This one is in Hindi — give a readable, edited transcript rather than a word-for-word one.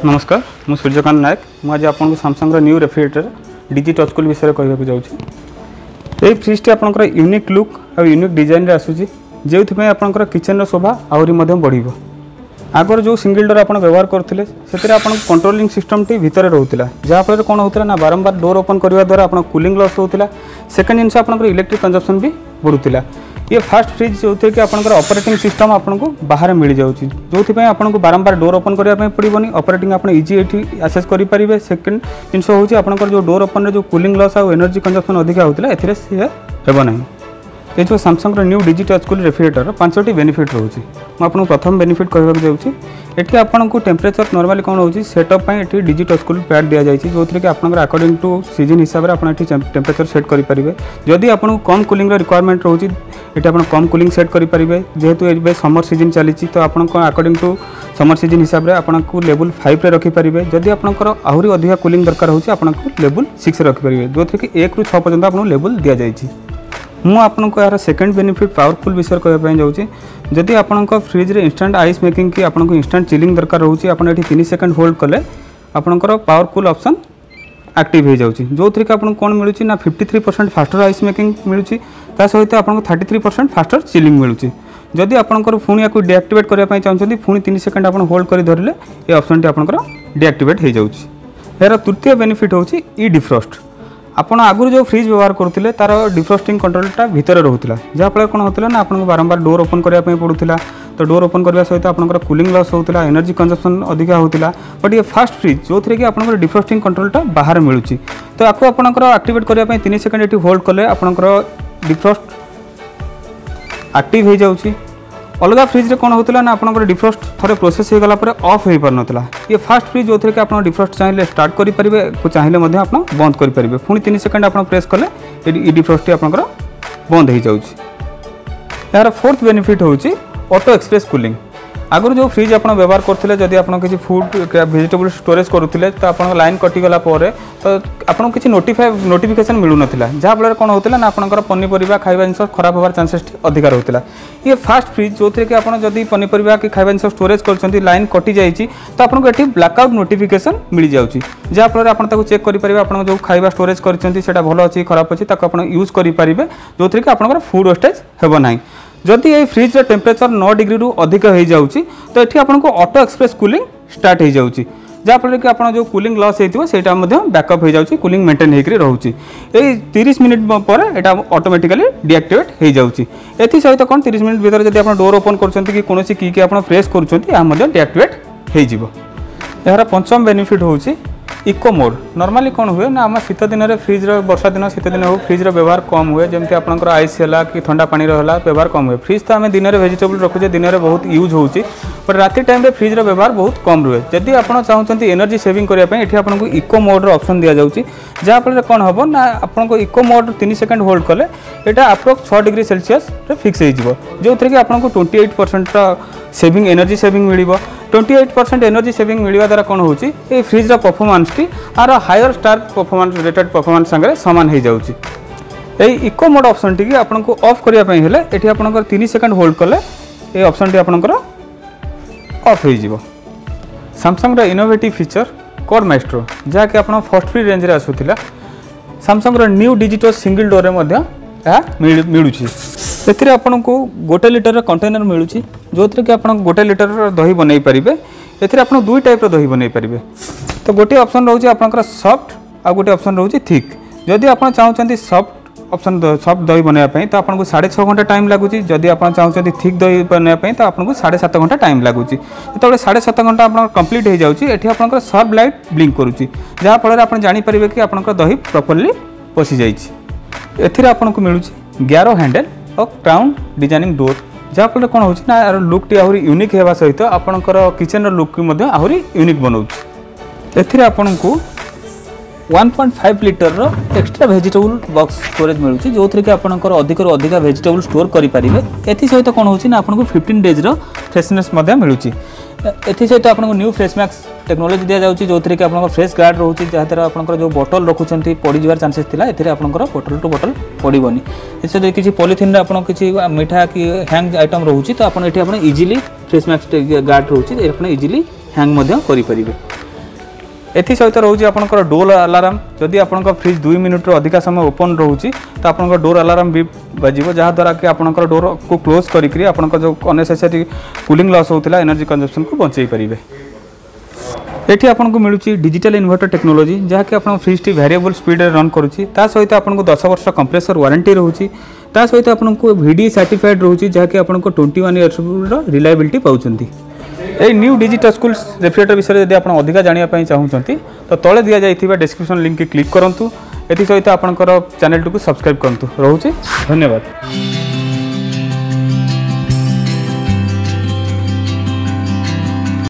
नमस्कार मु सूर्यकांत नायक मुझे आपको सैमसंग न्यू रेफ्रिजरेटर डिजी-टच कूल विषय कहवाक जाऊँगी। ये फ्रिज टी आपंकर यूनिक लुक और यूनिक डिजाइन आसूसी जो आपंकर किचन शोभा आहरी बढ़ आगर जो सिंगल डोर आप व्यवहार करते से कंट्रोलिंग सिस्टम टी भितर रोला जहाँफल कौन होता ना बारंबार डोर ओपन करने द्वारा आप कूलिंग लॉस होता। सेकेंड जिनस आप इलेक्ट्रिक कंजप्शन भी बढ़ुला। ये फास्ट फ्रिज जो कि आपंकर ऑपरेटिंग सिस्टम आपको बाहर मिल जाऊँगी जो आपको बारंबार डोर ओपन करने पड़ोनी ऑपरेटिंग आप इजी ये आसेस करेंगे। सेकेंड जिनस हूँ आपंकर जो डोर ओपन जो कूलिंग लॉस और एनर्जी कंजप्शन अधिक होता है सी हेना। ये जो Samsung new digi touch cool refrigerator 5टी बेनिफिट रोचे मुझे प्रथम बेनिफिट कहवाक जाऊँगी। ये आपको टेम्परेचर नॉर्मली कौन हो सेटअप ये डिजी-टच कूल पैड दि जाए जो कि आपंकर अकॉर्डिंग टू सीजन हिसाब से आप टेम्परेचर सेट करेंगे। जदि आपको कम कूलिंग रिक्वायरमेंट रोचे ये आप कम कूलिंग सेट करेंगे जेहेतु ये समर सीजन चली तो आपको अकॉर्डिंग टू समर सीजन हिसाब से आपको लेवल 5 रखिपारे। जदि आपंकर आहरी अधिक कूलिंग दरकार होची आपको लेवल 6 रखिपारे जो कि 1 ରୁ 6 पर्यंत आपको लेवल दि जाए। मु आपको यार सेकेंड बेनिफिट पावरफुल विषय कहवाई जाऊँगी। जदि आपंक फ्रिज रे इंस्टांट आइस मेकिंग की आपको इंस्टांट चिलिंग दरकार होची आप 3 सेकंड होल्ड कले आपंकर पावर कूल ऑप्शन एक्टिव हो जाऊँगी जो थी आपको कौन मिलूँ ना 53% फास्टर आइस मेकिंग मिलूँ ता सहित आपको 33% फास्टर चिलिंग मिलूँ। जदि आपंकर पुणी या डीएक्टिवेट करने चाहते पुणी 3 सेकंड आप होल्ड कर धरले ये ऑप्शन टी आपंकर डीएक्टिवेट हो जाऊँगी। यार तृतीय बेनिफिट होची ई-डिफ्रॉस्ट। आपड़ आगुरी जो फ्रिज व्यवहार करते तार डिफ्रॉस्टिंग कंट्रोलटा भितर रोला जहाँफल कौन होता ना आपको बारंबार डोर ओपन करने पड़ूला तो डोर ओपन करने सहित आपंकर कूलिंग लॉस होता एनर्जी कंजप्शन अधिक होता। बट ये फास्ट फ्रिज जो थी कि आपंकर डिफ्रॉस्टिंग कंट्रोलटा बाहर मिलूँ तो आपको आपंकर एक्टिवेट करने 3 सेकंड ये होल्ड कले आपंकर डिफ्रॉस्ट एक्टिव हो जाऊँगी। अलग फ्रिज रे कौन होता ना आपंकर डिफ्रॉस्ट थोड़े प्रोसेस हो गला ऑफ हो पार नाला। ये फास्ट फ्रिज जो थी कि आप डिफ्रॉस्ट चाहिए स्टार्ट करेंगे चाहिए आप बंद करेंगे पुणी 3 सेकंड आप प्रेस कले ये डिफ्रॉस्ट आपंकर बंद हो जाऊँगी। यार फोर्थ बेनिफिट होची ऑटो एक्सप्रेस कूलिंग। आगुरी जो फ्रिज आप व्यवहार करते जदि आप किसी फूड वेजिटेबल स्टोरेज करुले तो आप लाइन कटिगला तो आपको किसी नोटिफिकेशन मिलू ना जहाँफल कौन होता ना आपंकर पनीपरिया खाଇବା जिन खराब होवार चांसेस अधिक रोला। ये फास्ट फ्रिज जो थी कि आप पनीपरिया कि खाଇବା जिन स्टोरेज कर लाइन कटि जाइए तो आपको ये ब्लैकआउट नोटिफिकेशन मिल जाऊँगी जहाँफल आप चेक करेंगे आप जो खाଇବା स्टोरेज कर भल अच्छी खराब अच्छी आप यूज करेंगे जो थी कि आप फूड वेस्टेज हेब ना। जदि ये फ्रिज टेम्परेचर 9 डिग्री रु अधिक हो जाऊँगी तो ये आपको ऑटो एक्सप्रेस कूलिंग स्टार्ट हो जाऊँगी जहाँफल कि आप जो कूलिंग लॉस होता बैकअप हो जाऊँगी कूलिंग मेंटेन होकर रोचे। ये 30 मिनिट पर यहाँ ऑटोमेटिकली डीएक्टिवेट हो जाऊँगी। एसहित कौन 30 मिनिट भीतर जब आप डोर ओपन कर कौन की आप प्रेस कर डीएक्टिवेट हो। यार पंचम बेनिफिट होची इको मोड। नॉर्मली कौन हुए ना आम शीत दिन में फ्रिज वर्षा दिन शीत दिन हो फ्रिज व्यवहार कम हुए जमी आपंकर आइस है कि ठंडा पानी रहा व्यवहार कम हुए। फ्रिज तो आम दिन में वेजिटेबल रखुचे दिन में बहुत यूज होची बट राति टाइम रे फ्रिज व्यवहार बहुत कम रुए। जदि आप चाहते एनर्जी सेविंग करने ये आपको इको मोड ऑप्शन दि जाऊँगी जहाँफल कौन हम ना आपको इको मोड 3 सेकंड होल्ड कले यहाँ अप्रोक्स 6 डिग्री सेल्सियस फिक्स हो जो थी कि आपको 28% सेविंग एनर्जी सेविंग मिल 28% एनर्जी सेविंग मिलवा द्वारा कौन होची ये फ्रिज परफॉर्मेंस टी आर higher star performance rated performance संगे सामान हो जाऊँगी। यही इको मोड ऑप्शन टी आपको ऑफ करने ये आपंकर 3 सेकंड होल्ड कले ये ऑप्शन टी आपंकर ऑफ हो। Samsung innovative feature curd maestro जहाँकि आप फर्स्ट फ्री रेंज रे आसूला Samsung new digi touch single door मिलूँ। से आपको 1 लिटर कंटेनर मिलूँ जो थी कि आप 1 लिटर दही बनई पारे ए आप 2 टाइप दही बनई पारे। तो गोटे ऑप्शन रोचे आपंकर सॉफ्ट आ गोटे ऑप्शन रोचे थिक। जदि आप चाहते सॉफ्ट ऑप्शन सॉफ्ट दही बनवाई तो आपको 6.5 घंटा टाइम लगुच। जदि आप चाहते थिक दही बनवाई तो आपको 7.5 घंटा टाइम लगुच। जो 7.5 घंटा आप कंप्लीट हो जाऊँगी ये आपंकर सर्व लाइट ब्लिंक करुच्ची जहाँफल आप जापर कि आप दही प्रॉपर्ली पशि जाइए। एथिरे आपको मिलूँ 11 हैंडल और क्राउन डिजाइनिंग डोर जहाँफल कौन हो ना यार लुक टी आहरी यूनिक होगा सहित आपंकर किचन लुक की आहरी यूनिक बनाऊँ। एथिरे आपको 1.5 litre extra vegetable box storage मिलूँ जो थी कि आपंकर अधिक अधिक वेजिटेबल स्टोर करेंगे। एसहित कौन हो ना आपको 15 डेज फ्रेशनेस मिलूँ। एसहित आपको न्यू फ्रेश मैक्स टेक्नोलोजी दि जाऊँगी जो थी कि आप फ्रेश गार्ड रोचे जहाँ आप जो बोतल रखुंट पड़ चांसेस था ये आपंकर बोतल टू बोतल पड़ोनी। इससे किसी पॉलिथिन आप किसी मीठा कि हैंग आइटम रोचे तो आप इजिली फ्रेश मैक्स गार्ड रोचे आप इजिली हैंग करेंगे। एथि सहित रोचे आपंकर डोर अलार्म जदि आपंकर फ्रिज 2 मिनिट अधिका समय ओपन रोचे तो आपंकर डोर अलार्म भी बजिबो जहाँद्वारा कि आपंकर डोर को क्लोज करी आपंकर जो अननेसेसरी कूलिंग लॉस होता एनर्जी कंजम्पशन को बचाई पारे। एठी आपको मिलूँ डिजिटल इन्वर्टर टेक्नोलोजी जहाँकि आप फ्रिज टी वेरिएबल स्पीड रन करुँची सहित आपको 10 वर्ष कंप्रेसर वारंटी रोचे सहित आपको VDE सर्टिफाइड रोचे जहाँकि आपको 21 इयर्स रिलायबिलिटी पाँच। ये न्यू Digi-Touch Cool रेफ्रिजरेटर विषय यदि आप अधिका जानापी चाहते तो तले दि जाइए डिस्क्रिप्शन लिंक क्लिक करूँ। एथि सहित आपंकर चैनल को सब्सक्राइब करूँ। रोचे धन्यवाद।